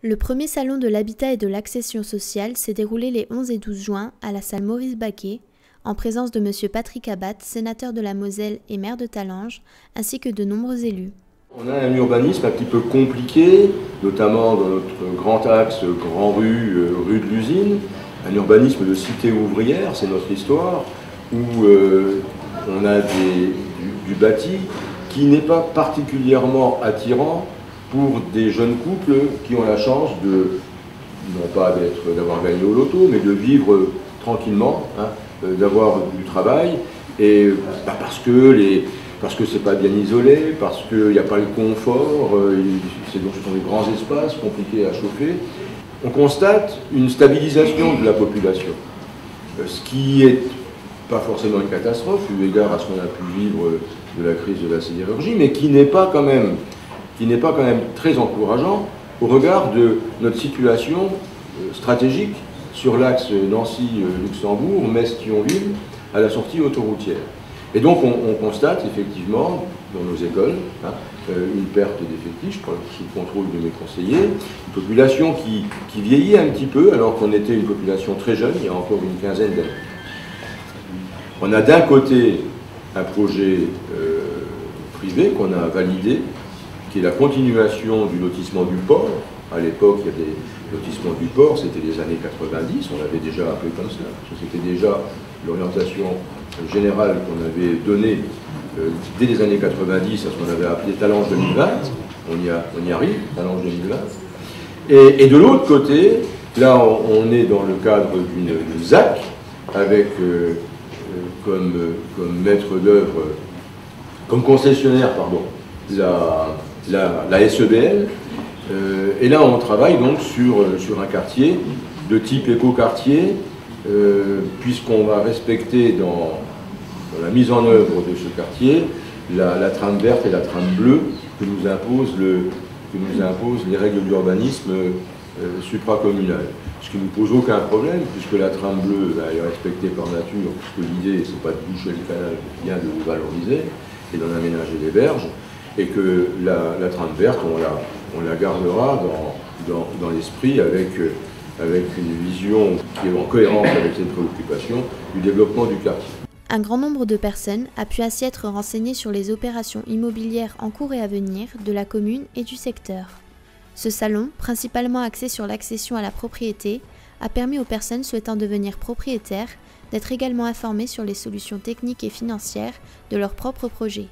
Le premier salon de l'habitat et de l'accession sociale s'est déroulé les 11 et 12 juin à la salle Maurice Baquet, en présence de M. Patrick Abbat, sénateur de la Moselle et maire de Talange, ainsi que de nombreux élus. On a un urbanisme un petit peu compliqué, notamment dans notre grand axe Grand Rue, rue de l'Usine, un urbanisme de cité ouvrière, c'est notre histoire, où on a du bâti qui n'est pas particulièrement attirant pour des jeunes couples qui ont la chance de, non pas d'avoir gagné au loto, mais de vivre tranquillement, d'avoir du travail, et parce que c'est pas bien isolé, parce qu'il n'y a pas le confort, ce sont des grands espaces compliqués à chauffer. On constate une stabilisation de la population, ce qui est pas forcément une catastrophe, eu égard à ce qu'on a pu vivre de la crise de la sidérurgie, mais qui n'est pas quand même très encourageant au regard de notre situation stratégique sur l'axe Nancy-Luxembourg, Metz-Thionville, à la sortie autoroutière. Et donc on constate effectivement dans nos écoles une perte d'effectifs, sous le contrôle de mes conseillers, une population qui vieillit un petit peu alors qu'on était une population très jeune il y a encore une quinzaine d'années. On a d'un côté un projet privé qu'on a validé, qui est la continuation du lotissement du port. À l'époque, il y a des lotissements du port, c'était les années 90, on l'avait déjà appelé comme ça, parce que c'était déjà l'orientation générale qu'on avait donnée dès les années 90 à ce qu'on avait appelé Talange 2020. On y arrive, Talange 2020. Et de l'autre côté, là on est dans le cadre d'une ZAC, avec comme maître d'œuvre, comme concessionnaire, pardon, la SEBL. Et là, on travaille donc sur un quartier de type éco-quartier, puisqu'on va respecter dans la mise en œuvre de ce quartier la trame verte et la trame bleue que nous imposent les règles d'urbanisme supracommunales. Ce qui ne pose aucun problème, puisque la trame bleue est respectée par nature, puisque l'idée, c'est pas de boucher le canal, mais bien de le valoriser et d'en aménager les berges, et que la trame verte, on la gardera dans l'esprit avec une vision qui est en cohérence avec cette préoccupation du développement du quartier. Un grand nombre de personnes a pu ainsi être renseignées sur les opérations immobilières en cours et à venir de la commune et du secteur. Ce salon, principalement axé sur l'accession à la propriété, a permis aux personnes souhaitant devenir propriétaires d'être également informées sur les solutions techniques et financières de leurs propres projets.